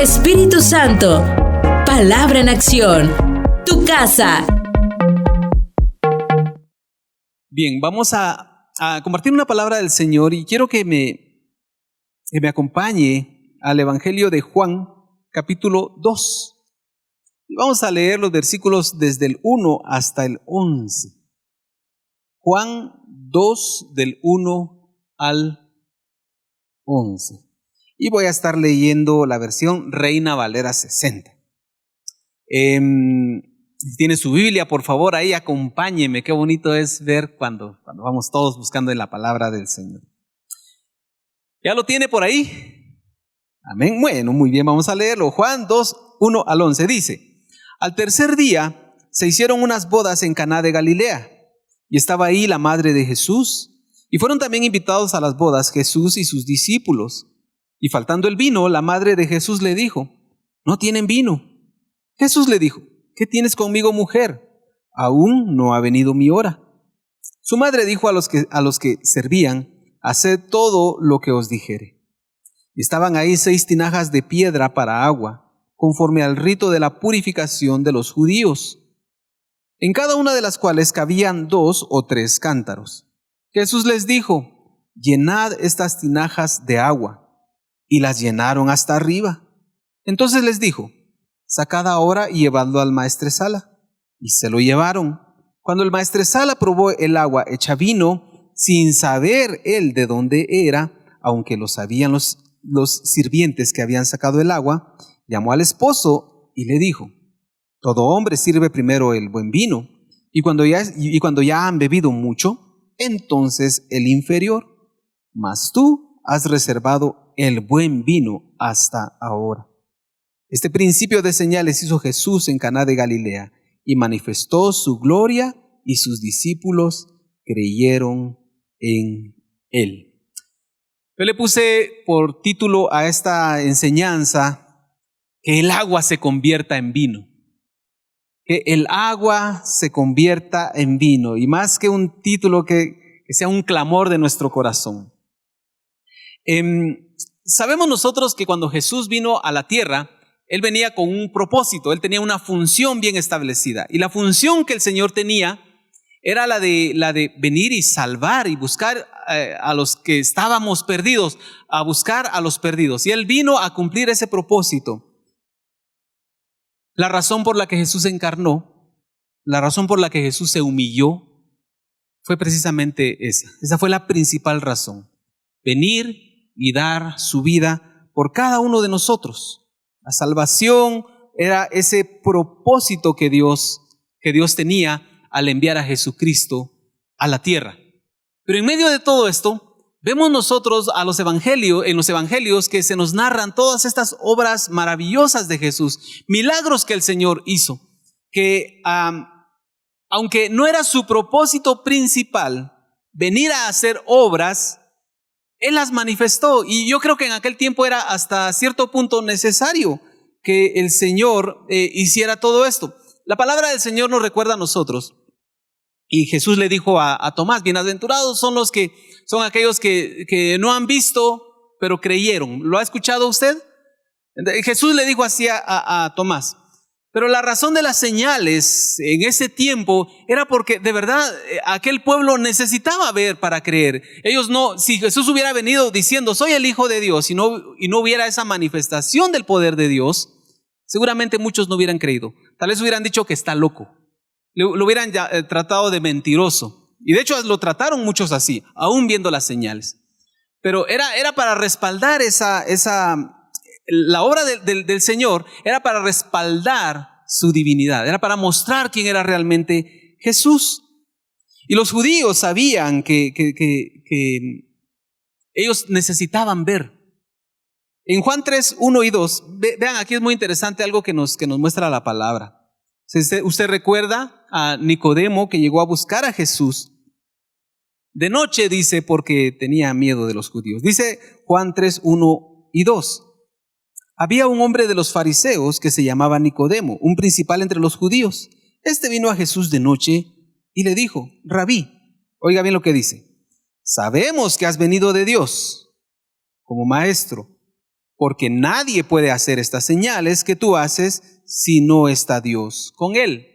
Espíritu Santo, palabra en acción, tu casa. Bien, vamos a compartir una palabra del Señor y quiero que me acompañe al Evangelio de Juan, capítulo 2. Y vamos a leer los versículos desde el 1 hasta el 11. Juan 2, del 1 al 11. Y voy a estar leyendo la versión Reina Valera 60. Si tiene su Biblia, por favor, ahí acompáñeme. Qué bonito es ver cuando vamos todos buscando en la palabra del Señor. ¿Ya lo tiene por ahí? Amén. Bueno, muy bien, vamos a leerlo. Juan 2, 1 al 11 dice: Al tercer día se hicieron unas bodas en Caná de Galilea, y estaba ahí la madre de Jesús, y fueron también invitados a las bodas Jesús y sus discípulos. Y faltando el vino, la madre de Jesús le dijo: ¿No tienen vino? Jesús le dijo: ¿Qué tienes conmigo, mujer? Aún no ha venido mi hora. Su madre dijo a los que servían: Haced todo lo que os dijere. Y estaban ahí 6 tinajas de piedra para agua, conforme al rito de la purificación de los judíos, en cada una de las cuales cabían 2 o 3 cántaros. Jesús les dijo: Llenad estas tinajas de agua. Y las llenaron hasta arriba. Entonces les dijo: Sacad ahora y llevadlo al maestresala. Y se lo llevaron. Cuando el maestresala probó el agua hecha vino, sin saber él de dónde era, aunque lo sabían los sirvientes que habían sacado el agua, llamó al esposo y le dijo: Todo hombre sirve primero el buen vino, y cuando ya han bebido mucho, entonces el inferior. Mas tú has reservado el buen vino hasta ahora. Este principio de señales hizo Jesús en Caná de Galilea, y manifestó su gloria, y sus discípulos creyeron en él. Yo le puse por título a esta enseñanza: que el agua se convierta en vino. Que el agua se convierta en vino. Y más que un título, que sea un clamor de nuestro corazón. Sabemos nosotros que cuando Jesús vino a la tierra, Él venía con un propósito, Él tenía una función bien establecida. Y la función que el Señor tenía era la de venir y salvar y buscar a los que estábamos perdidos, a buscar a los perdidos. Y Él vino a cumplir ese propósito. La razón por la que Jesús se encarnó, la razón por la que Jesús se humilló, fue precisamente esa. Esa fue la principal razón. Venir y dar su vida por cada uno de nosotros. La salvación era ese propósito que Dios tenía al enviar a Jesucristo a la tierra. Pero en medio de todo esto, vemos nosotros en los evangelios que se nos narran todas estas obras maravillosas de Jesús, milagros que el Señor hizo, que aunque no era su propósito principal venir a hacer obras, Él las manifestó. Y yo creo que en aquel tiempo era hasta cierto punto necesario que el Señor hiciera todo esto. La palabra del Señor nos recuerda a nosotros. Y Jesús le dijo a Tomás: Bienaventurados son aquellos que no han visto, pero creyeron. ¿Lo ha escuchado usted? Jesús le dijo así a Tomás. Pero la razón de las señales en ese tiempo era porque de verdad aquel pueblo necesitaba ver para creer. Si Jesús hubiera venido diciendo: soy el Hijo de Dios, y no hubiera esa manifestación del poder de Dios, seguramente muchos no hubieran creído. Tal vez hubieran dicho que está loco. Lo hubieran tratado de mentiroso. Y de hecho lo trataron muchos así, aún viendo las señales. Pero era para respaldar la obra del Señor, era para respaldar su divinidad, era para mostrar quién era realmente Jesús. Y los judíos sabían que ellos necesitaban ver. En Juan 3, 1 y 2, vean, aquí es muy interesante algo que nos muestra la palabra. Usted recuerda a Nicodemo, que llegó a buscar a Jesús de noche, dice, porque tenía miedo de los judíos. Dice Juan 3, 1 y 2. Había un hombre de los fariseos que se llamaba Nicodemo, un principal entre los judíos. Este vino a Jesús de noche y le dijo: Rabí, oiga bien lo que dice, sabemos que has venido de Dios como maestro, porque nadie puede hacer estas señales que tú haces si no está Dios con él.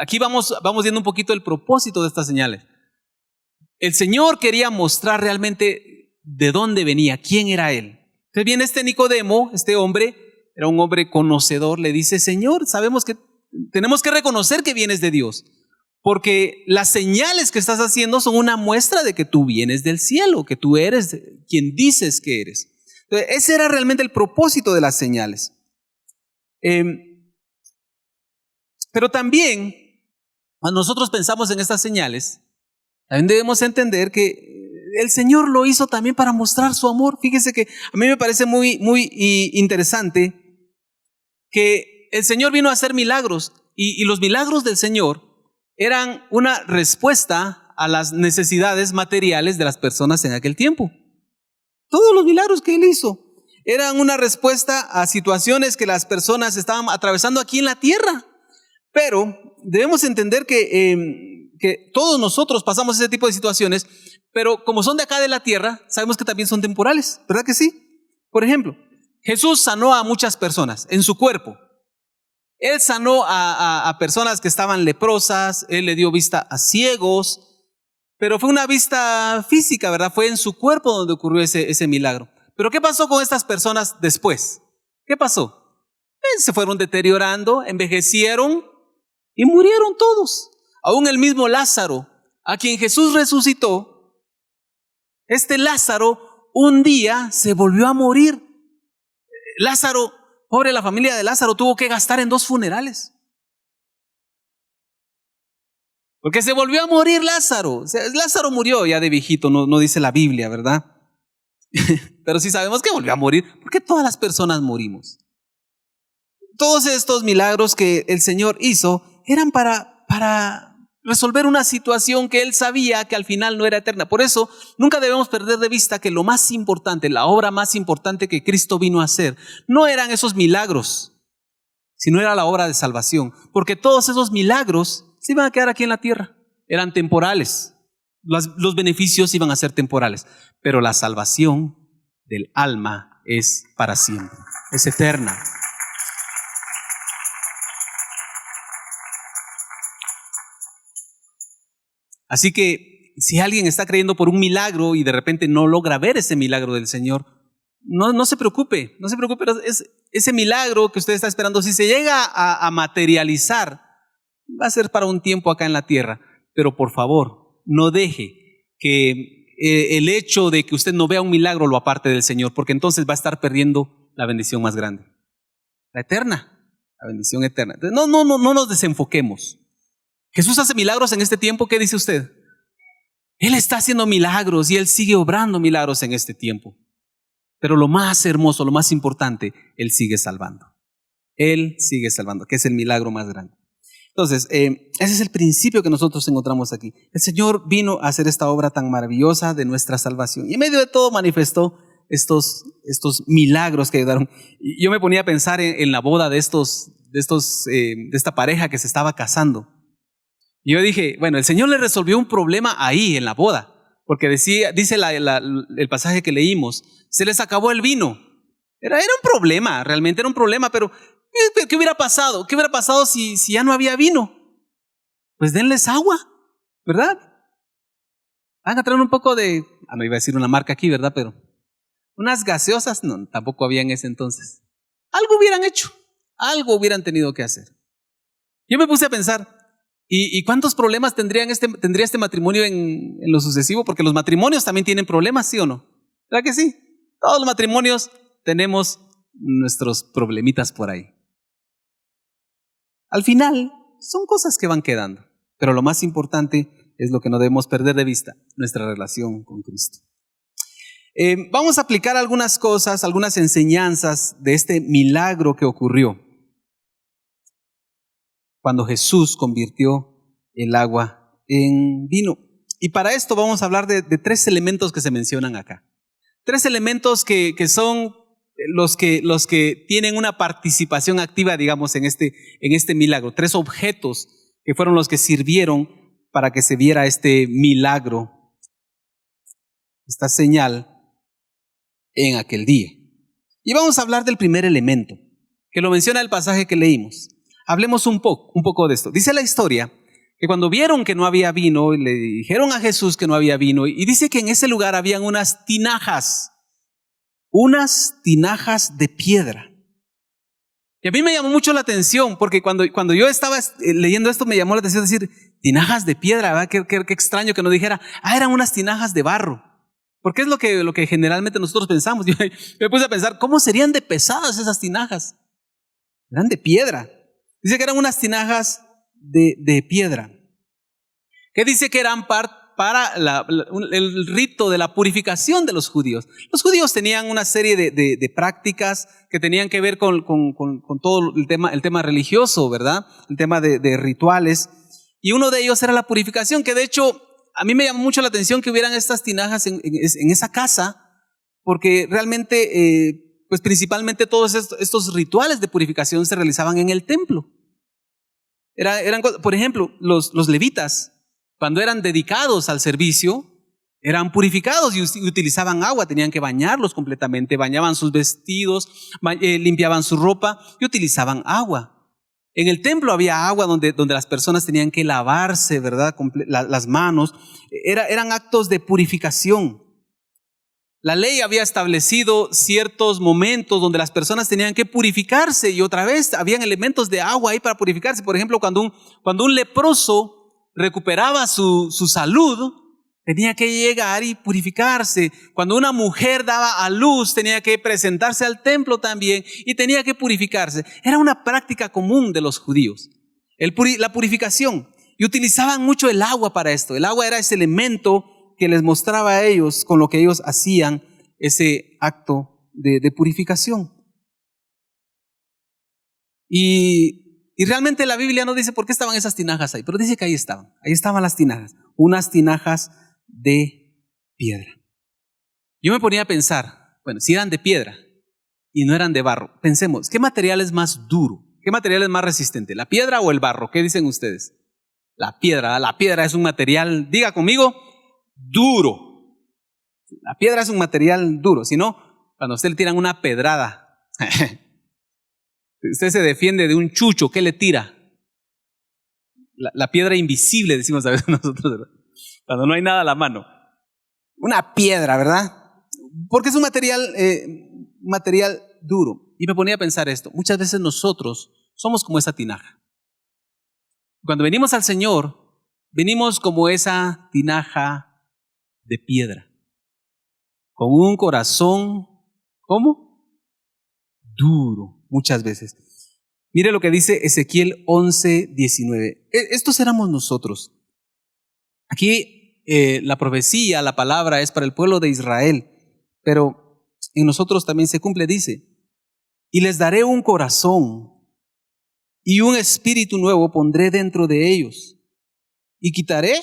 Aquí vamos viendo un poquito el propósito de estas señales. El Señor quería mostrar realmente de dónde venía, quién era Él. Entonces viene este Nicodemo, este hombre, era un hombre conocedor, le dice: Señor, sabemos que tenemos que reconocer que vienes de Dios, porque las señales que estás haciendo son una muestra de que tú vienes del cielo, que tú eres quien dices que eres. Entonces, ese era realmente el propósito de las señales. Pero también, cuando nosotros pensamos en estas señales, también debemos entender que el Señor lo hizo también para mostrar su amor. Fíjese que a mí me parece muy interesante que el Señor vino a hacer milagros y los milagros del Señor eran una respuesta a las necesidades materiales de las personas en aquel tiempo. Todos los milagros que Él hizo eran una respuesta a situaciones que las personas estaban atravesando aquí en la tierra. Pero debemos entender que todos nosotros pasamos ese tipo de situaciones, pero como son de acá de la tierra, sabemos que también son temporales, ¿verdad que sí? Por ejemplo, Jesús sanó a muchas personas en su cuerpo. Él sanó a personas que estaban leprosas, Él le dio vista a ciegos, pero fue una vista física, ¿verdad? Fue en su cuerpo donde ocurrió ese milagro. Pero ¿qué pasó con estas personas después? ¿Qué pasó? Se fueron deteriorando, envejecieron y murieron todos. Aún el mismo Lázaro, a quien Jesús resucitó, este Lázaro un día se volvió a morir. Lázaro, pobre la familia de Lázaro, tuvo que gastar en 2 funerales. Porque se volvió a morir Lázaro. O sea, Lázaro murió ya de viejito, no dice la Biblia, ¿verdad? Pero sí sabemos que volvió a morir, porque todas las personas morimos. Todos estos milagros que el Señor hizo eran para resolver una situación que Él sabía que al final no era eterna. Por eso nunca debemos perder de vista que lo más importante, la obra más importante que Cristo vino a hacer, no eran esos milagros, sino era la obra de salvación. Porque todos esos milagros se iban a quedar aquí en la tierra, eran temporales. Los beneficios iban a ser temporales, pero la salvación del alma es para siempre, es eterna. Así que si alguien está creyendo por un milagro y de repente no logra ver ese milagro del Señor, no se preocupe, ese milagro que usted está esperando, si se llega a materializar, va a ser para un tiempo acá en la tierra. Pero por favor, no deje que el hecho de que usted no vea un milagro lo aparte del Señor, porque entonces va a estar perdiendo la bendición más grande, la eterna, la bendición eterna. No nos desenfoquemos. Jesús hace milagros en este tiempo. ¿Qué dice usted? Él está haciendo milagros y Él sigue obrando milagros en este tiempo. Pero lo más hermoso, lo más importante, Él sigue salvando. Él sigue salvando, que es el milagro más grande. Entonces, ese es el principio que nosotros encontramos aquí. El Señor vino a hacer esta obra tan maravillosa de nuestra salvación. Y en medio de todo manifestó estos milagros que ayudaron. Y yo me ponía a pensar en la boda de esta pareja que se estaba casando. Y yo dije, bueno, el Señor le resolvió un problema ahí en la boda, porque dice el pasaje que leímos, se les acabó el vino. Era un problema, realmente era un problema, pero ¿qué hubiera pasado? ¿Qué hubiera pasado si ya no había vino? Pues denles agua, ¿verdad? Van a traer un poco de, no iba a decir una marca aquí, ¿verdad? Pero unas gaseosas, no, tampoco había en ese entonces. Algo hubieran hecho, algo hubieran tenido que hacer. Yo me puse a pensar, ¿y cuántos problemas tendría este matrimonio en lo sucesivo? Porque los matrimonios también tienen problemas, ¿sí o no? ¿Verdad que sí? Todos los matrimonios tenemos nuestros problemitas por ahí. Al final, son cosas que van quedando. Pero lo más importante es lo que no debemos perder de vista, nuestra relación con Cristo. Vamos a aplicar algunas cosas, algunas enseñanzas de este milagro que ocurrió cuando Jesús convirtió el agua en vino. Y para esto vamos a hablar de 3 elementos que se mencionan acá. 3 elementos que son los que tienen una participación activa, digamos, en este milagro. 3 objetos que fueron los que sirvieron para que se viera este milagro, esta señal en aquel día. Y vamos a hablar del primer elemento, que lo menciona el pasaje que leímos. Hablemos un poco de esto. Dice la historia que cuando vieron que no había vino, le dijeron a Jesús que no había vino, y dice que en ese lugar habían unas tinajas de piedra. Y a mí me llamó mucho la atención, porque cuando yo estaba leyendo esto me llamó la atención decir, tinajas de piedra, ¿verdad? Qué extraño que no dijera, eran unas tinajas de barro. Porque es lo que generalmente nosotros pensamos. Yo me puse a pensar, ¿cómo serían de pesadas esas tinajas? Eran de piedra. Dice que eran unas tinajas de piedra. Que dice que eran para el rito de la purificación de los judíos. Los judíos tenían una serie de prácticas que tenían que ver con todo el tema religioso, ¿verdad? El tema de rituales. Y uno de ellos era la purificación, que de hecho a mí me llamó mucho la atención que hubieran estas tinajas en esa casa, porque realmente, pues principalmente todos estos rituales de purificación se realizaban en el templo. Por ejemplo, los levitas, cuando eran dedicados al servicio, eran purificados y utilizaban agua, tenían que bañarlos completamente, bañaban sus vestidos, limpiaban su ropa y utilizaban agua. En el templo había agua donde las personas tenían que lavarse, ¿verdad? Las manos. Eran actos de purificación. La ley había establecido ciertos momentos donde las personas tenían que purificarse y otra vez habían elementos de agua ahí para purificarse. Por ejemplo, cuando un leproso recuperaba su salud, tenía que llegar y purificarse. Cuando una mujer daba a luz, tenía que presentarse al templo también y tenía que purificarse. Era una práctica común de los judíos, la purificación. Y utilizaban mucho el agua para esto. El agua era ese elemento que les mostraba a ellos con lo que ellos hacían ese acto de purificación. Y realmente la Biblia no dice por qué estaban esas tinajas ahí, pero dice que ahí estaban las tinajas, unas tinajas de piedra. Yo me ponía a pensar, bueno, si eran de piedra y no eran de barro, pensemos, ¿qué material es más duro? ¿Qué material es más resistente? ¿La piedra o el barro? ¿Qué dicen ustedes? La piedra es un material, diga conmigo, duro. La piedra es un material duro, si no, cuando a usted le tiran una pedrada, usted se defiende de un chucho, ¿qué le tira? La piedra invisible, decimos a veces nosotros, ¿verdad? Cuando no hay nada a la mano. Una piedra, ¿verdad? Porque es un material duro. Y me ponía a pensar esto. Muchas veces nosotros somos como esa tinaja. Cuando venimos al Señor, venimos como esa tinaja de piedra. Con un corazón, ¿cómo? Duro, muchas veces. Mire lo que dice Ezequiel 11:19. Estos éramos nosotros. Aquí la profecía, la palabra es para el pueblo de Israel, pero en nosotros también se cumple, dice, y les daré un corazón y un espíritu nuevo pondré dentro de ellos y quitaré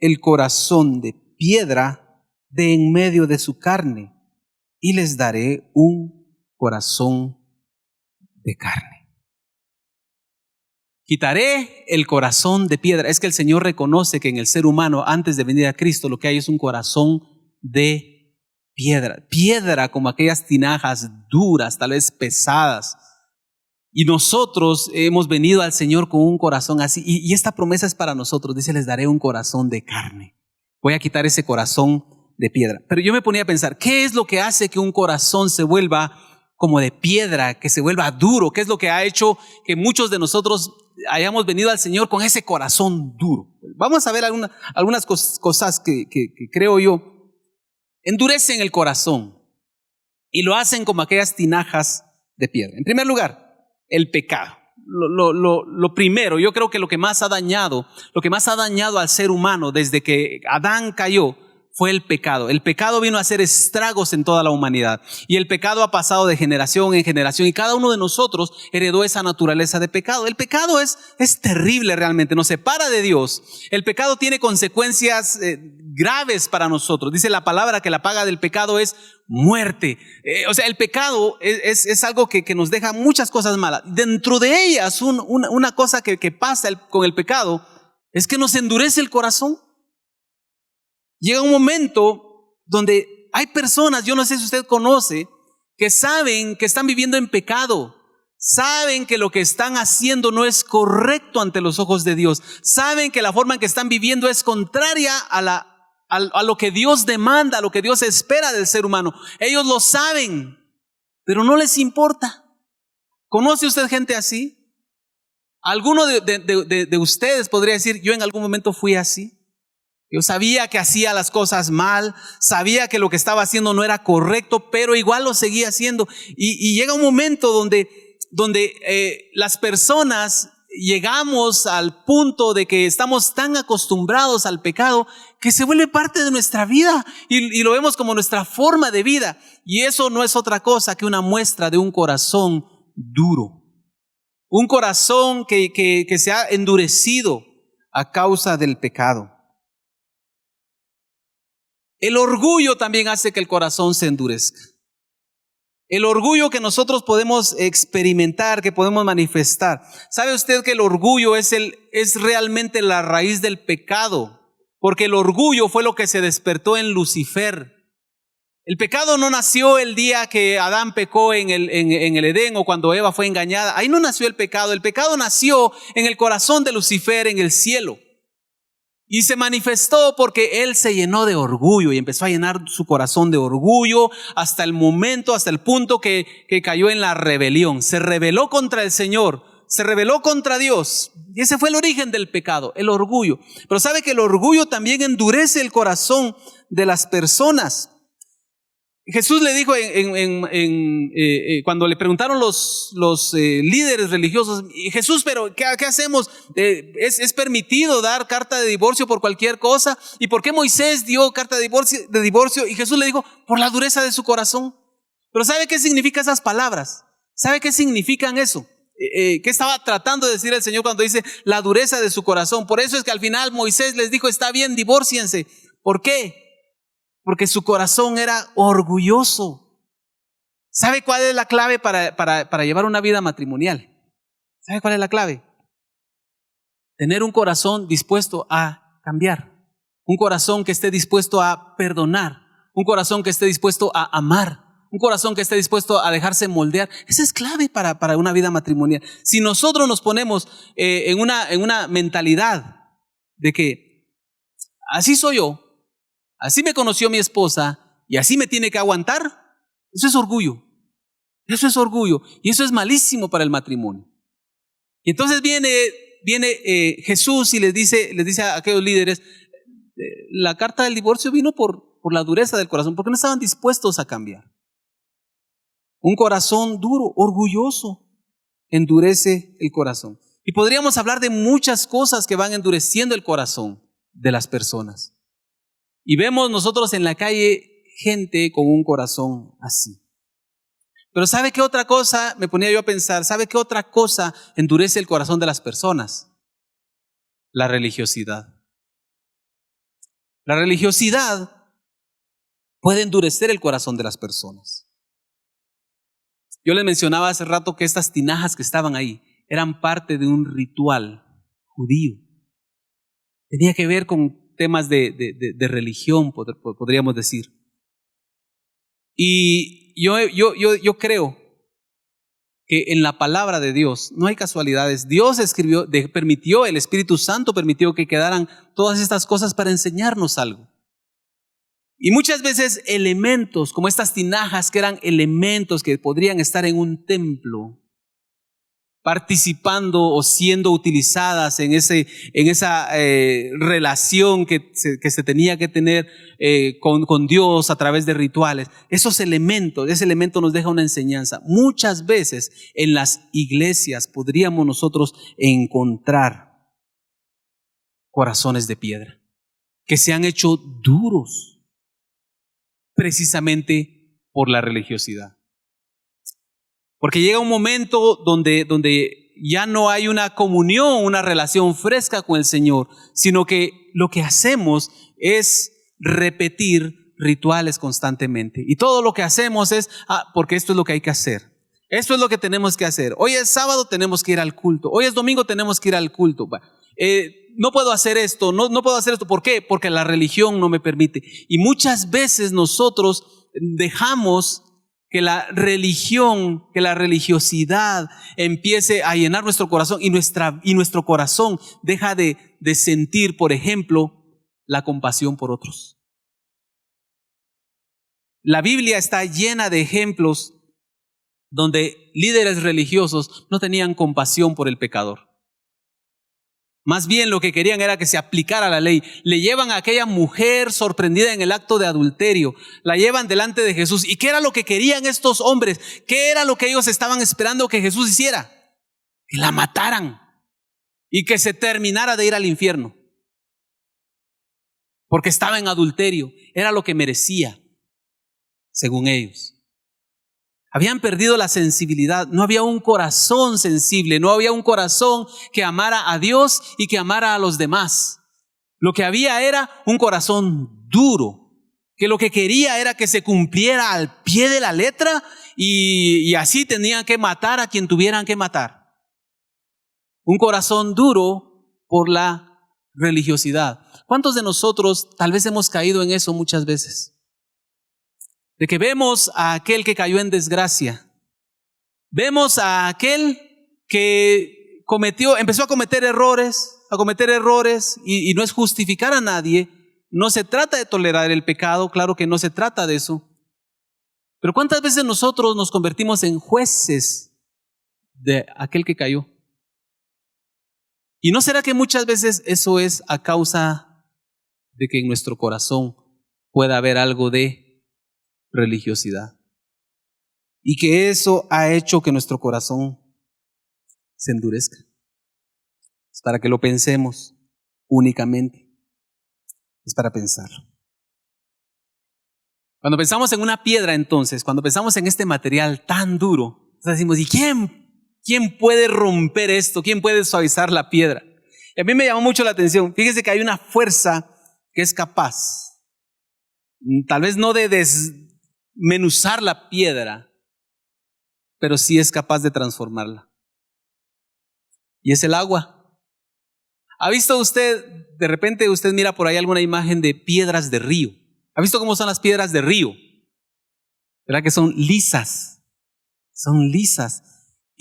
el corazón de piedra de en medio de su carne y les daré un corazón de carne. Quitaré el corazón de piedra. Es que el Señor reconoce que en el ser humano, antes de venir a Cristo, lo que hay es un corazón de piedra. Piedra como aquellas tinajas duras, tal vez pesadas. Y nosotros hemos venido al Señor con un corazón así. Y esta promesa es para nosotros. Dice, les daré un corazón de carne. Voy a quitar ese corazón de piedra. Pero yo me ponía a pensar, ¿qué es lo que hace que un corazón se vuelva como de piedra, que se vuelva duro? ¿Qué es lo que ha hecho que muchos de nosotros hayamos venido al Señor con ese corazón duro? Vamos a ver algunas cosas que creo yo endurecen el corazón y lo hacen como aquellas tinajas de piedra. En primer lugar, el pecado. Lo primero, yo creo que lo que más ha dañado al ser humano desde que Adán cayó fue el pecado. El pecado vino a hacer estragos en toda la humanidad y el pecado ha pasado de generación en generación y cada uno de nosotros heredó esa naturaleza de pecado. El pecado es terrible realmente, nos separa de Dios. El pecado tiene consecuencias graves para nosotros. Dice la palabra que la paga del pecado es muerte. O sea, el pecado es algo que nos deja muchas cosas malas. Dentro de ellas, una cosa que pasa con el pecado es que nos endurece el corazón. Llega un momento donde hay personas, yo no sé si usted conoce, que saben que están viviendo en pecado, saben que lo que están haciendo no es correcto ante los ojos de Dios, saben que la forma en que están viviendo es contraria a lo que Dios demanda, a lo que Dios espera del ser humano. Ellos lo saben, pero no les importa. ¿Conoce usted gente así? ¿Alguno de ustedes podría decir, yo en algún momento fui así? Yo sabía que hacía las cosas mal, sabía que lo que estaba haciendo no era correcto, pero igual lo seguía haciendo. Y llega un momento donde las personas llegamos al punto de que estamos tan acostumbrados al pecado que se vuelve parte de nuestra vida y lo vemos como nuestra forma de vida. Y eso no es otra cosa que una muestra de un corazón duro. Un corazón que se ha endurecido a causa del pecado. El orgullo también hace que el corazón se endurezca. El orgullo que nosotros podemos experimentar, que podemos manifestar. ¿Sabe usted que el orgullo es realmente la raíz del pecado? Porque el orgullo fue lo que se despertó en Lucifer. El pecado no nació el día que Adán pecó en el Edén o cuando Eva fue engañada. Ahí no nació el pecado. El pecado nació en el corazón de Lucifer, en el cielo. Y se manifestó porque él se llenó de orgullo y empezó a llenar su corazón de orgullo hasta el punto que cayó en la rebelión. Se rebeló contra el Señor, se rebeló contra Dios. Y ese fue el origen del pecado, el orgullo. Pero sabe que el orgullo también endurece el corazón de las personas. Jesús le dijo cuando le preguntaron los líderes religiosos, Jesús, pero ¿qué hacemos? ¿Es permitido dar carta de divorcio por cualquier cosa? ¿Y por qué Moisés dio carta de divorcio? Y Jesús le dijo, por la dureza de su corazón. Pero ¿sabe qué significan esas palabras? ¿Sabe qué significan eso? ¿Qué estaba tratando de decir el Señor cuando dice la dureza de su corazón? Por eso es que al final Moisés les dijo, está bien, divórciense. ¿Por qué? Porque su corazón era orgulloso. ¿Sabe cuál es la clave para llevar una vida matrimonial? ¿Sabe cuál es la clave? Tener un corazón dispuesto a cambiar. Un corazón que esté dispuesto a perdonar. Un corazón que esté dispuesto a amar. Un corazón que esté dispuesto a dejarse moldear. Esa es clave para una vida matrimonial. Si nosotros nos ponemos en una mentalidad de que así soy yo, así me conoció mi esposa y así me tiene que aguantar, eso es orgullo. Eso es orgullo y eso es malísimo para el matrimonio. Y entonces viene Jesús y les dice a aquellos líderes, la carta del divorcio vino por la dureza del corazón, porque no estaban dispuestos a cambiar. Un corazón duro, orgulloso, endurece el corazón. Y podríamos hablar de muchas cosas que van endureciendo el corazón de las personas. Y vemos nosotros en la calle gente con un corazón así. Pero ¿sabe qué otra cosa? Me ponía yo a pensar, ¿sabe qué otra cosa endurece el corazón de las personas? La religiosidad. La religiosidad puede endurecer el corazón de las personas. Yo les mencionaba hace rato que estas tinajas que estaban ahí eran parte de un ritual judío. Tenía que ver con temas de religión, podríamos decir. Y yo creo que en la palabra de Dios no hay casualidades. Dios permitió, el Espíritu Santo permitió que quedaran todas estas cosas para enseñarnos algo. Y muchas veces elementos, como estas tinajas que eran elementos que podrían estar en un templo, participando o siendo utilizadas en esa relación que se tenía que tener con Dios a través de rituales. Ese elemento nos deja una enseñanza. Muchas veces en las iglesias podríamos nosotros encontrar corazones de piedra que se han hecho duros precisamente por la religiosidad. Porque llega un momento donde ya no hay una comunión, una relación fresca con el Señor, sino que lo que hacemos es repetir rituales constantemente. Y todo lo que hacemos es, porque esto es lo que hay que hacer. Esto es lo que tenemos que hacer. Hoy es sábado, tenemos que ir al culto. Hoy es domingo, tenemos que ir al culto. No puedo hacer esto, no puedo hacer esto. ¿Por qué? Porque la religión no me permite. Y muchas veces nosotros dejamos que la religión, que la religiosidad empiece a llenar nuestro corazón y nuestro corazón deja de sentir, por ejemplo, la compasión por otros. La Biblia está llena de ejemplos donde líderes religiosos no tenían compasión por el pecador. Más bien lo que querían era que se aplicara la ley. Le llevan a aquella mujer sorprendida en el acto de adulterio, la llevan delante de Jesús. ¿Y qué era lo que querían estos hombres? ¿Qué era lo que ellos estaban esperando que Jesús hiciera? Que la mataran y que se terminara de ir al infierno. Porque estaba en adulterio, era lo que merecía, según ellos. Habían perdido la sensibilidad, no había un corazón sensible, no había un corazón que amara a Dios y que amara a los demás. Lo que había era un corazón duro, que lo que quería era que se cumpliera al pie de la letra y así tenían que matar a quien tuvieran que matar. Un corazón duro por la religiosidad. ¿Cuántos de nosotros tal vez hemos caído en eso muchas veces? De que vemos a aquel que cayó en desgracia, vemos a aquel que empezó a cometer errores y no es justificar a nadie, no se trata de tolerar el pecado, claro que no se trata de eso, pero ¿cuántas veces nosotros nos convertimos en jueces de aquel que cayó? ¿Y no será que muchas veces eso es a causa de que en nuestro corazón pueda haber algo de religiosidad? Y que eso ha hecho que nuestro corazón se endurezca. Es para que lo pensemos únicamente. Es para pensarlo. Cuando pensamos en una piedra, entonces, cuando pensamos en este material tan duro, decimos, ¿y quién puede romper esto? ¿Quién puede suavizar la piedra? Y a mí me llamó mucho la atención. Fíjese que hay una fuerza que es capaz, tal vez no de desmenuzar la piedra, pero sí es capaz de transformarla. Y es el agua. ¿Ha visto usted, de repente usted mira por ahí alguna imagen de piedras de río? ¿Ha visto cómo son las piedras de río? ¿Verdad que son lisas? Son lisas.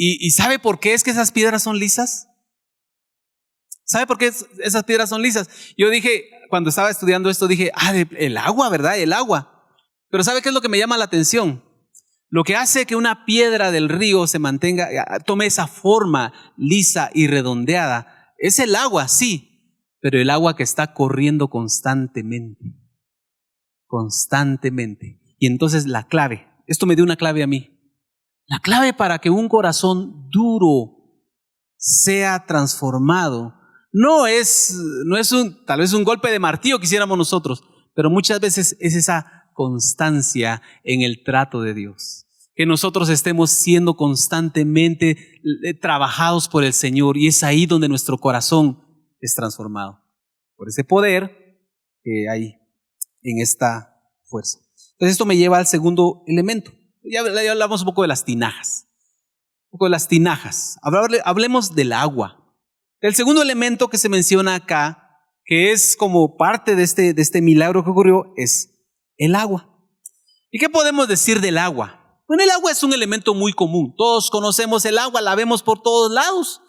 ¿Y sabe por qué es que esas piedras son lisas? ¿Sabe por qué esas piedras son lisas? Yo dije, cuando estaba estudiando esto, dije, el agua, ¿verdad? El agua. Pero ¿sabe qué es lo que me llama la atención? Lo que hace que una piedra del río se mantenga, tome esa forma lisa y redondeada, es el agua, sí, pero el agua que está corriendo constantemente. Constantemente. Y entonces la clave, esto me dio una clave a mí. La clave para que un corazón duro sea transformado no es tal vez un golpe de martillo quisiéramos nosotros, pero muchas veces es esa constancia en el trato de Dios. Que nosotros estemos siendo constantemente trabajados por el Señor, y es ahí donde nuestro corazón es transformado por ese poder que hay en esta fuerza. Entonces esto me lleva al segundo elemento. Ya hablamos un poco de las tinajas. Hablemos del agua. El segundo elemento que se menciona acá, que es como parte de este milagro que ocurrió, es el agua. ¿Y qué podemos decir del agua? Bueno, el agua es un elemento muy común. Todos conocemos el agua, la vemos por todos lados.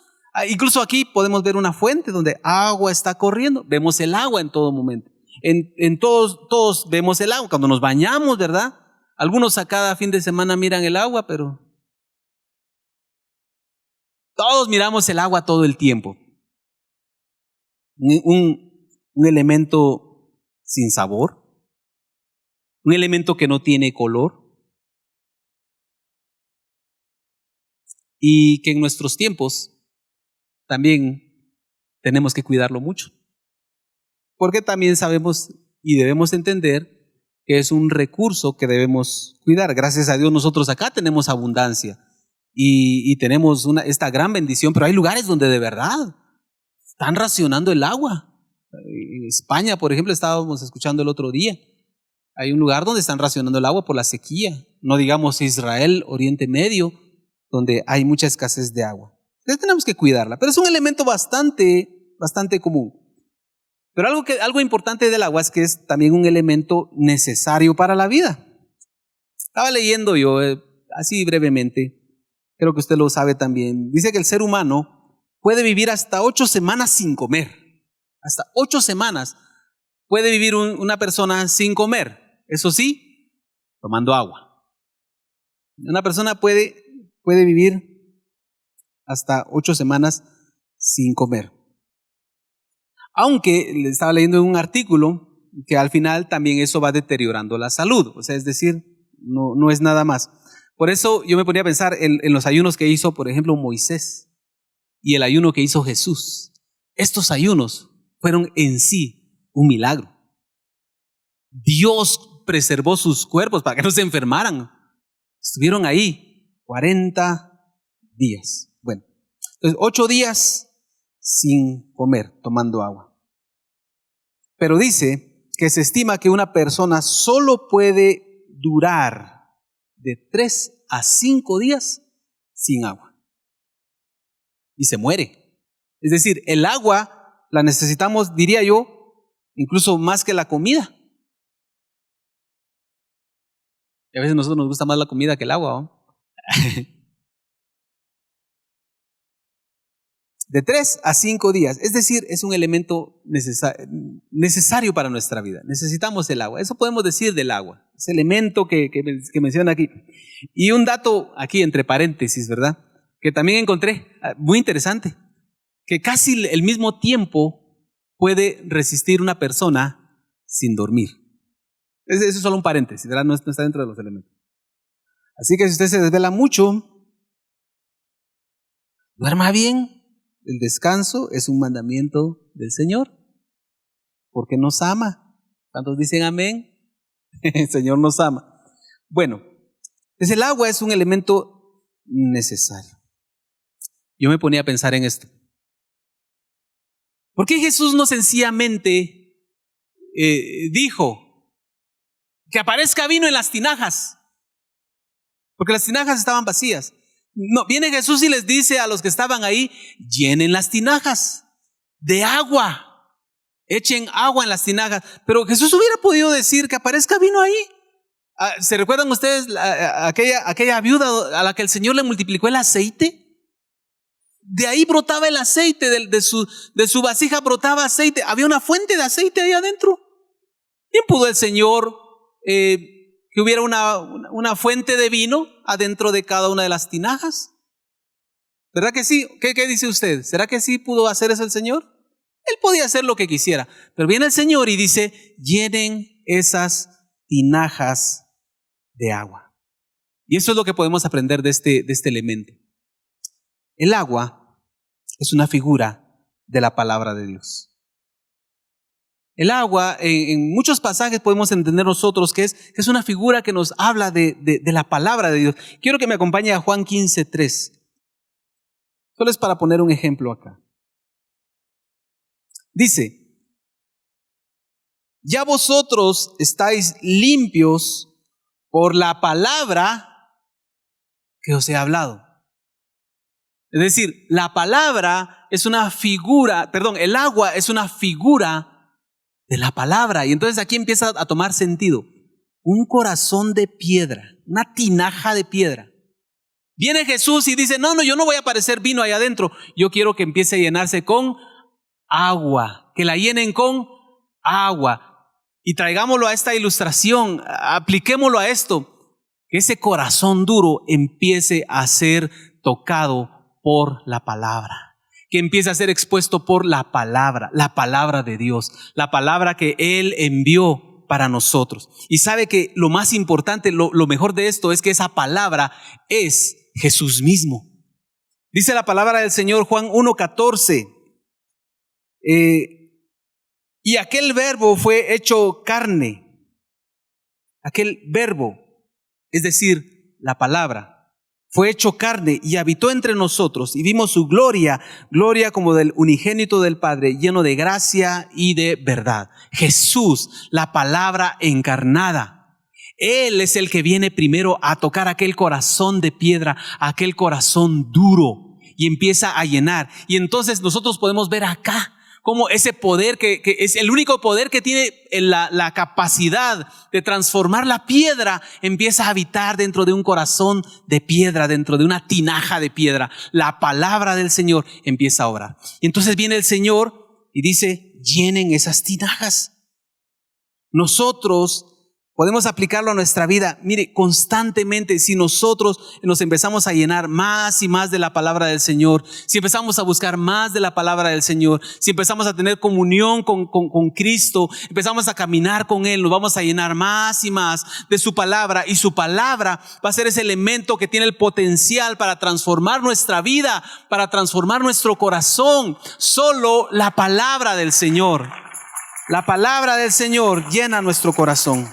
Incluso aquí podemos ver una fuente donde agua está corriendo. Vemos el agua en todo momento. Todos vemos el agua cuando nos bañamos, ¿verdad? Algunos a cada fin de semana miran el agua, pero todos miramos el agua todo el tiempo. Un elemento sin sabor, un elemento que no tiene color, y que en nuestros tiempos también tenemos que cuidarlo mucho, porque también sabemos y debemos entender que es un recurso que debemos cuidar. Gracias a Dios nosotros acá tenemos abundancia y tenemos esta gran bendición, pero hay lugares donde de verdad están racionando el agua. En España, por ejemplo, estábamos escuchando el otro día, hay un lugar donde están racionando el agua por la sequía. No digamos Israel, Oriente Medio, donde hay mucha escasez de agua. Entonces tenemos que cuidarla, pero es un elemento bastante común. Pero algo importante del agua es que es también un elemento necesario para la vida. Estaba leyendo yo, así brevemente, creo que usted lo sabe también. Dice que el ser humano puede vivir hasta 8 semanas sin comer. Hasta 8 semanas puede vivir una persona sin comer. Eso sí, tomando agua. Una persona puede vivir hasta 8 semanas sin comer. Aunque le estaba leyendo en un artículo que al final también eso va deteriorando la salud. O sea, es decir, no es nada más. Por eso yo me ponía a pensar en los ayunos que hizo, por ejemplo, Moisés y el ayuno que hizo Jesús. Estos ayunos fueron en sí un milagro. Dios preservó sus cuerpos para que no se enfermaran. Estuvieron ahí 40 días. Bueno, entonces 8 días sin comer, tomando agua. Pero dice que se estima que una persona solo puede durar de 3 a 5 días sin agua. Y se muere. Es decir, el agua la necesitamos, diría yo, incluso más que la comida. Y a veces a nosotros nos gusta más la comida que el agua, ¿no? De 3 a 5 días, es decir, es un elemento necesario para nuestra vida. Necesitamos el agua, eso podemos decir del agua, ese elemento que menciona aquí. Y un dato aquí entre paréntesis, ¿verdad? Que también encontré, muy interesante, que casi el mismo tiempo puede resistir una persona sin dormir. Eso es solo un paréntesis, ¿verdad? No está dentro de los elementos. Así que si usted se desvela mucho, duerma bien. El descanso es un mandamiento del Señor, porque nos ama. ¿Cuántos dicen amén? El Señor nos ama. Bueno, pues el agua es un elemento necesario. Yo me ponía a pensar en esto. ¿Por qué Jesús no sencillamente dijo que aparezca vino en las tinajas? Porque las tinajas estaban vacías. No, viene Jesús y les dice a los que estaban ahí, llenen las tinajas de agua, echen agua en las tinajas. Pero Jesús hubiera podido decir que aparezca vino ahí. ¿Se recuerdan ustedes aquella viuda a la que el Señor le multiplicó el aceite? De ahí brotaba el aceite, de su vasija brotaba aceite. Había una fuente de aceite ahí adentro. Bien pudo el Señor que hubiera una fuente de vino adentro de cada una de las tinajas. ¿Verdad que sí? ¿Qué dice usted? ¿Será que sí pudo hacer eso el Señor? Él podía hacer lo que quisiera, pero viene el Señor y dice, llenen esas tinajas de agua. Y eso es lo que podemos aprender de este elemento. El agua es una figura de la palabra de Dios. El agua, en muchos pasajes podemos entender nosotros que es una figura que nos habla de la palabra de Dios. Quiero que me acompañe a Juan 15:3. Solo es para poner un ejemplo acá. Dice, ya vosotros estáis limpios por la palabra que os he hablado. Es decir, la palabra es una figura, el agua es una figura de la palabra. Y entonces aquí empieza a tomar sentido. Un corazón de piedra, una tinaja de piedra. Viene Jesús y dice, no, yo no voy a aparecer vino ahí adentro. Yo quiero que empiece a llenarse con agua, que la llenen con agua. Y traigámoslo a esta ilustración, apliquémoslo a esto, que ese corazón duro empiece a ser tocado por la palabra. Que empiece a ser expuesto por la palabra de Dios, la palabra que Él envió para nosotros. Y sabe que lo más importante, lo mejor de esto es que esa palabra es Jesús mismo. Dice la palabra del Señor, Juan 1:14, y aquel verbo fue hecho carne. Aquel verbo, es decir, la palabra, fue hecho carne y habitó entre nosotros y vimos su gloria como del unigénito del Padre, lleno de gracia y de verdad. Jesús, la palabra encarnada. Él es el que viene primero a tocar aquel corazón de piedra, aquel corazón duro, y empieza a llenar. Y entonces nosotros podemos ver acá Cómo ese poder que es el único poder que tiene la capacidad de transformar la piedra empieza a habitar dentro de un corazón de piedra, dentro de una tinaja de piedra. La palabra del Señor empieza a obrar. Y entonces viene el Señor y dice, llenen esas tinajas. Nosotros podemos aplicarlo a nuestra vida. Mire, constantemente, si nosotros nos empezamos a llenar más y más de la palabra del Señor, si empezamos a buscar más de la palabra del Señor, si empezamos a tener comunión con Cristo, empezamos a caminar con Él, nos vamos a llenar más y más de su palabra, y su palabra va a ser ese elemento que tiene el potencial para transformar nuestra vida, para transformar nuestro corazón. Solo la palabra del Señor. La palabra del Señor llena nuestro corazón.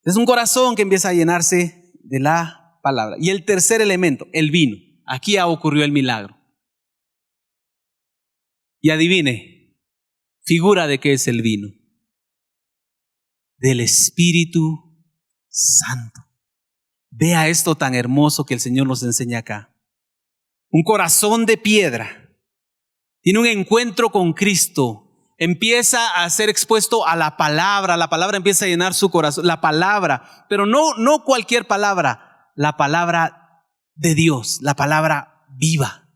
Es un corazón que empieza a llenarse de la palabra. Y el tercer elemento, el vino. Aquí ya ocurrió el milagro. Y adivine, figura de qué es el vino. Del Espíritu Santo. Vea esto tan hermoso que el Señor nos enseña acá. Un corazón de piedra. Tiene un encuentro con Cristo. Empieza a ser expuesto a la palabra empieza a llenar su corazón, la palabra, pero no cualquier palabra, la palabra de Dios, la palabra viva.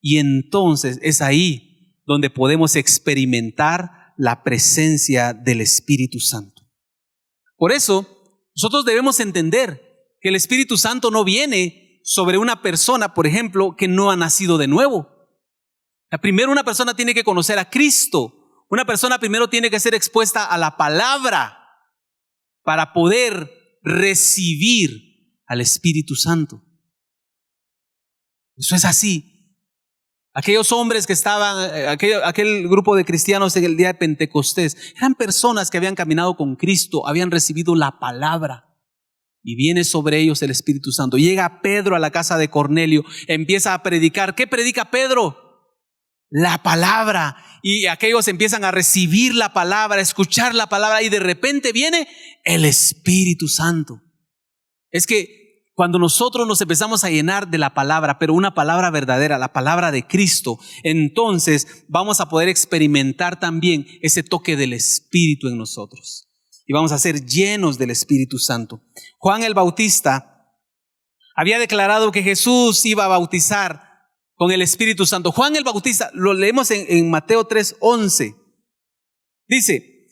Y entonces es ahí donde podemos experimentar la presencia del Espíritu Santo. Por eso, nosotros debemos entender que el Espíritu Santo no viene sobre una persona, por ejemplo, que no ha nacido de nuevo. Primero una persona tiene que conocer a Cristo. Una persona primero tiene que ser expuesta a la palabra para poder recibir al Espíritu Santo. Eso es así. Aquellos hombres que estaban, aquel grupo de cristianos en el día de Pentecostés, eran personas que habían caminado con Cristo, habían recibido la palabra. Y viene sobre ellos el Espíritu Santo. Llega Pedro a la casa de Cornelio, empieza a predicar. ¿Qué predica Pedro? La palabra. Y aquellos empiezan a recibir la palabra, a escuchar la palabra, y de repente viene el Espíritu Santo. Es que cuando nosotros nos empezamos a llenar de la palabra, pero una palabra verdadera, la palabra de Cristo, entonces vamos a poder experimentar también ese toque del Espíritu en nosotros. Y vamos a ser llenos del Espíritu Santo. Juan el Bautista había declarado que Jesús iba a bautizar con el Espíritu Santo. Juan el Bautista, lo leemos en Mateo 3:11. Dice,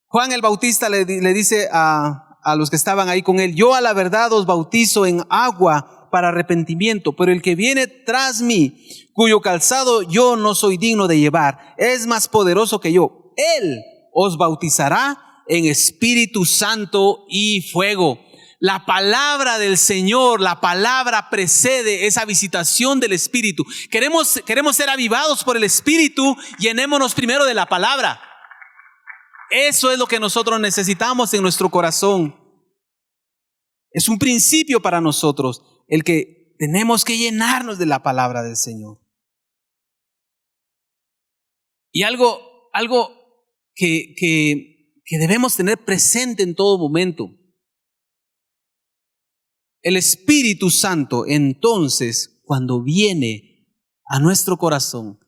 Juan el Bautista le dice a los que estaban ahí con él: yo a la verdad os bautizo en agua para arrepentimiento, pero el que viene tras mí, cuyo calzado yo no soy digno de llevar, es más poderoso que yo. Él os bautizará en Espíritu Santo y fuego. La palabra del Señor, la palabra precede esa visitación del Espíritu. Queremos ser avivados por el Espíritu, llenémonos primero de la palabra. Eso es lo que nosotros necesitamos en nuestro corazón. Es un principio para nosotros el que tenemos que llenarnos de la palabra del Señor. Y algo que debemos tener presente en todo momento. El Espíritu Santo, entonces, cuando viene a nuestro corazón,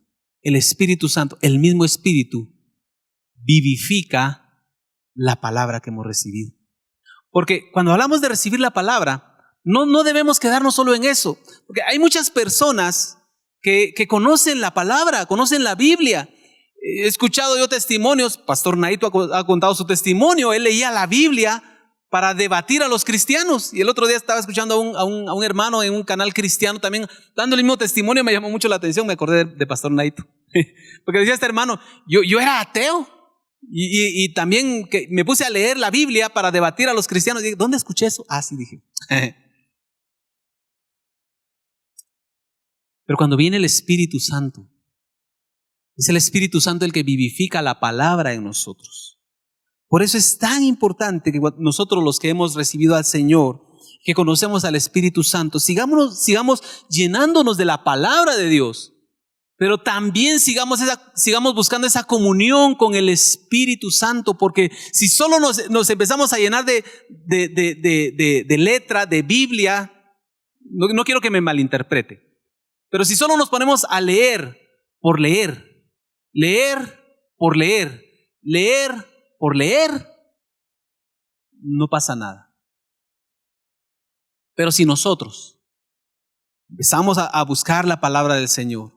el Espíritu Santo, el mismo Espíritu, vivifica la palabra que hemos recibido. Porque cuando hablamos de recibir la palabra, no debemos quedarnos solo en eso. Porque hay muchas personas que conocen la palabra, conocen la Biblia. He escuchado yo testimonios, Pastor Naito ha contado su testimonio. Él leía la Biblia para debatir a los cristianos. Y el otro día estaba escuchando a un hermano en un canal cristiano también dando el mismo testimonio. Me llamó mucho la atención, me acordé de Pastor Naito. Porque decía este hermano, yo era ateo y también que me puse a leer la Biblia para debatir a los cristianos. Y dije, ¿dónde escuché eso? Ah, sí, dije. Pero cuando viene el Espíritu Santo, es el Espíritu Santo el que vivifica la palabra en nosotros. Por eso es tan importante que nosotros, los que hemos recibido al Señor, que conocemos al Espíritu Santo, sigamos llenándonos de la palabra de Dios, pero también sigamos buscando esa comunión con el Espíritu Santo, porque si solo nos empezamos a llenar de letra, de Biblia, no quiero que me malinterprete, pero si solo nos ponemos a leer por leer, leer por leer, leer por leer, no pasa nada. Pero si nosotros empezamos a buscar la palabra del Señor,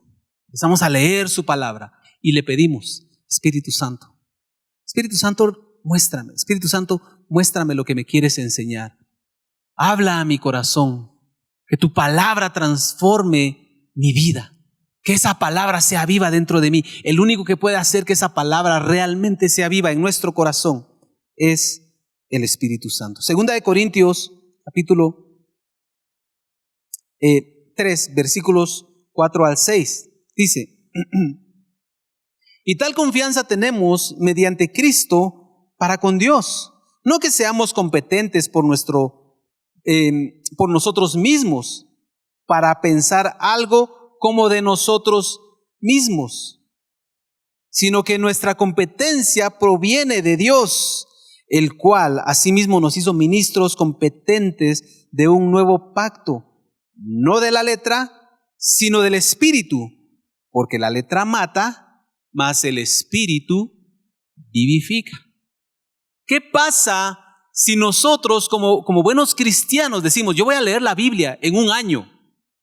empezamos a leer su palabra y le pedimos, Espíritu Santo, muéstrame, Espíritu Santo, muéstrame lo que me quieres enseñar. Habla a mi corazón, que tu palabra transforme mi vida, que esa palabra sea viva dentro de mí. El único que puede hacer que esa palabra realmente sea viva en nuestro corazón es el Espíritu Santo. Segunda de Corintios, capítulo 3, versículos 4 al 6, dice: y tal confianza tenemos mediante Cristo para con Dios, no que seamos competentes por nosotros mismos para pensar algo como de nosotros mismos, sino que nuestra competencia proviene de Dios, el cual asimismo nos hizo ministros competentes de un nuevo pacto, no de la letra, sino del Espíritu, porque la letra mata, mas el Espíritu vivifica. ¿Qué pasa si nosotros como buenos cristianos decimos, yo voy a leer la Biblia en un año?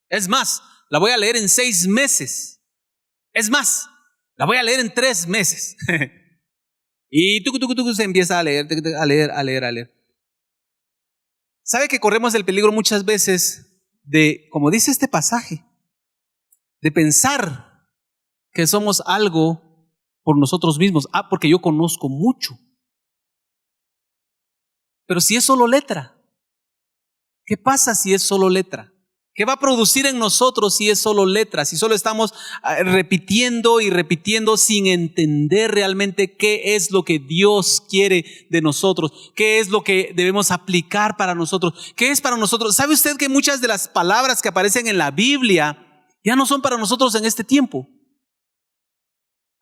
Es más, la voy a leer en 6 meses. Es más, la voy a leer en 3 meses. Y se empieza a leer. ¿Sabe que corremos el peligro muchas veces de, como dice este pasaje, de pensar que somos algo por nosotros mismos? Porque yo conozco mucho. Pero si es solo letra, ¿qué pasa si es solo letra? ¿Qué va a producir en nosotros si es solo letra? Si solo estamos repitiendo y repitiendo sin entender realmente qué es lo que Dios quiere de nosotros, qué es lo que debemos aplicar para nosotros, qué es para nosotros. ¿Sabe usted que muchas de las palabras que aparecen en la Biblia ya no son para nosotros en este tiempo?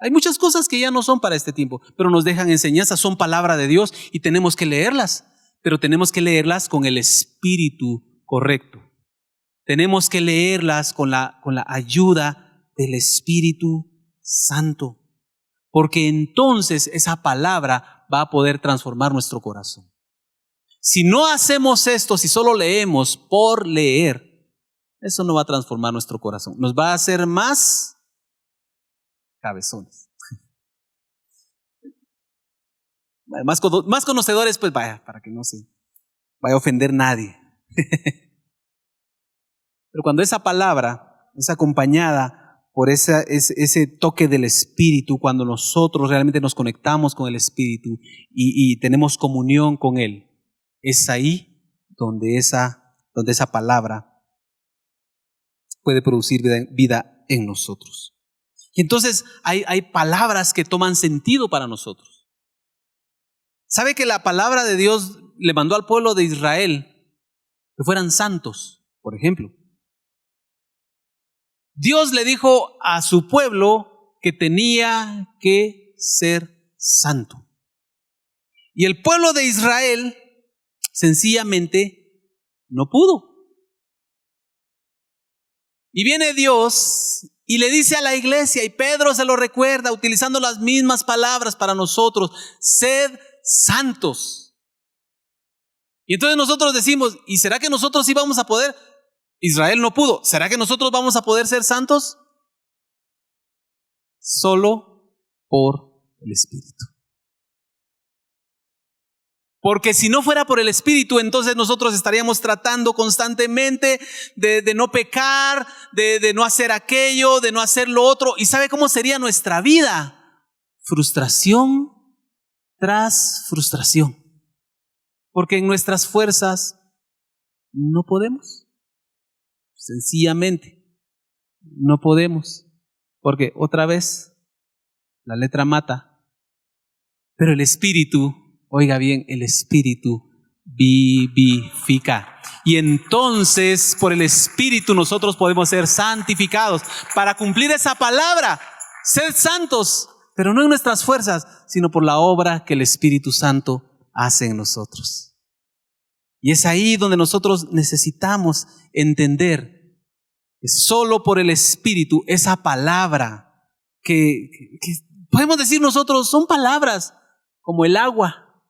Hay muchas cosas que ya no son para este tiempo, pero nos dejan enseñanzas, son palabra de Dios y tenemos que leerlas, pero tenemos que leerlas con el espíritu correcto. Tenemos que leerlas con la ayuda del Espíritu Santo, porque entonces esa palabra va a poder transformar nuestro corazón. Si no hacemos esto, si solo leemos por leer, eso no va a transformar nuestro corazón. Nos va a hacer más cabezones. Más conocedores, pues vaya, para que no se vaya a ofender nadie. Pero cuando esa palabra es acompañada por ese toque del Espíritu, cuando nosotros realmente nos conectamos con el Espíritu y tenemos comunión con Él, es ahí donde esa palabra puede producir vida en nosotros. Y entonces hay palabras que toman sentido para nosotros. ¿Sabe que la palabra de Dios le mandó al pueblo de Israel que fueran santos, por ejemplo? Dios le dijo a su pueblo que tenía que ser santo. Y el pueblo de Israel sencillamente no pudo. Y viene Dios y le dice a la iglesia, y Pedro se lo recuerda utilizando las mismas palabras para nosotros: sed santos. Y entonces nosotros decimos, ¿y será que nosotros sí vamos a poder? Israel no pudo. ¿Será que nosotros vamos a poder ser santos? Solo por el Espíritu. Porque si no fuera por el Espíritu, entonces nosotros estaríamos tratando constantemente de no pecar, de no hacer aquello, de no hacer lo otro. ¿Y sabe cómo sería nuestra vida? Frustración tras frustración. Porque en nuestras fuerzas no podemos. Sencillamente no podemos, porque otra vez la letra mata, pero el Espíritu, oiga bien, el Espíritu vivifica. Y entonces por el Espíritu nosotros podemos ser santificados para cumplir esa palabra: sed santos, pero no en nuestras fuerzas, sino por la obra que el Espíritu Santo hace en nosotros. Y es ahí donde nosotros necesitamos entender que solo por el Espíritu esa palabra que podemos decir nosotros son palabras como el agua,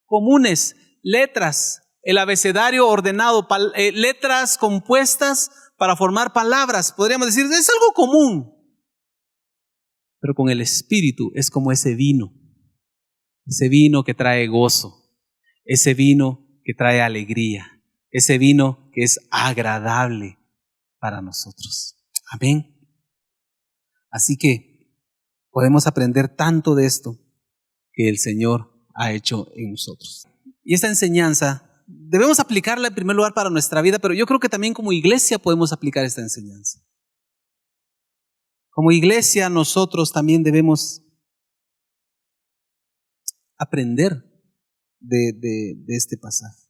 comunes, letras, el abecedario ordenado, letras compuestas para formar palabras. Podríamos decir, es algo común. Pero con el Espíritu es como ese vino que trae gozo, ese vino que trae alegría, ese vino que es agradable para nosotros. Amén. Así que podemos aprender tanto de esto que el Señor ha hecho en nosotros. Y esta enseñanza debemos aplicarla en primer lugar para nuestra vida, pero yo creo que también como iglesia podemos aplicar esta enseñanza. Como iglesia nosotros también debemos aprender de este pasaje.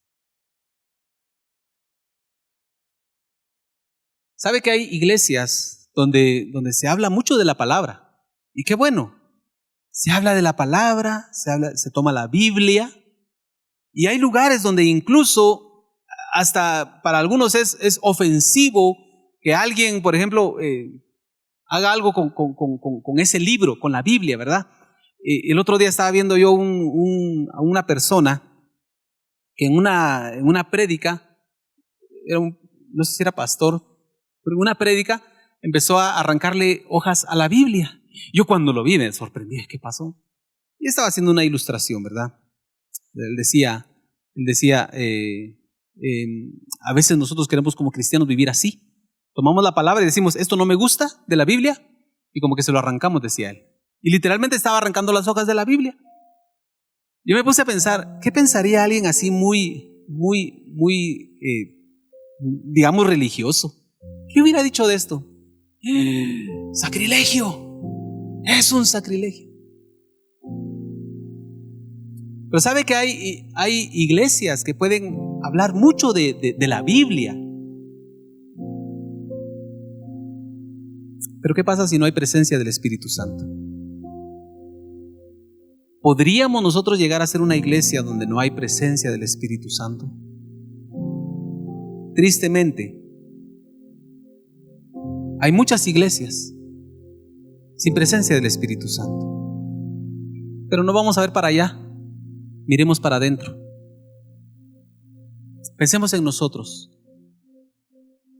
¿Sabe que hay iglesias donde se habla mucho de la palabra? Y qué bueno, se habla de la palabra, se toma la Biblia, y hay lugares donde incluso hasta para algunos es ofensivo que alguien, por ejemplo, haga algo con ese libro, con la Biblia, ¿verdad? El otro día estaba viendo yo a una persona que en una prédica, no sé si era pastor, pero en una prédica empezó a arrancarle hojas a la Biblia. Yo cuando lo vi me sorprendí, ¿qué pasó? Y estaba haciendo una ilustración, ¿verdad? Él decía, a veces nosotros queremos como cristianos vivir así. Tomamos la palabra y decimos, esto no me gusta de la Biblia, y como que se lo arrancamos, decía él. Y literalmente estaba arrancando las hojas de la Biblia. Yo me puse a pensar, ¿qué pensaría alguien así muy, digamos, religioso? ¿Qué hubiera dicho de esto? ¡Sacrilegio! Es un sacrilegio. Pero sabe que hay iglesias que pueden hablar mucho de la Biblia. Pero ¿qué pasa si no hay presencia del Espíritu Santo? ¿Podríamos nosotros llegar a ser una iglesia donde no hay presencia del Espíritu Santo? Tristemente, hay muchas iglesias sin presencia del Espíritu Santo. Pero no vamos a ver para allá, miremos para adentro. Pensemos en nosotros.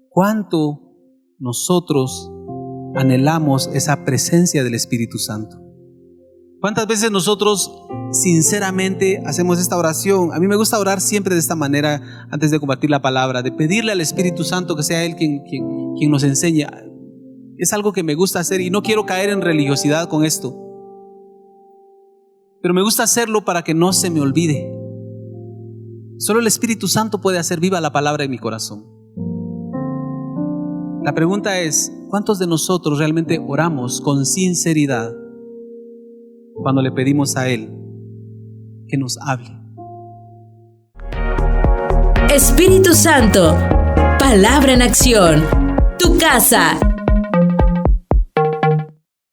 ¿Cuánto nosotros anhelamos esa presencia del Espíritu Santo? ¿Cuántas veces nosotros sinceramente hacemos esta oración? A mí me gusta orar siempre de esta manera antes de compartir la palabra, de pedirle al Espíritu Santo que sea Él quien nos enseñe. Es algo que me gusta hacer y no quiero caer en religiosidad con esto, pero me gusta hacerlo para que no se me olvide. Solo el Espíritu Santo puede hacer viva la palabra en mi corazón. La pregunta es, ¿cuántos de nosotros realmente oramos con sinceridad cuando le pedimos a Él que nos hable? Espíritu Santo, palabra en acción. Tu casa.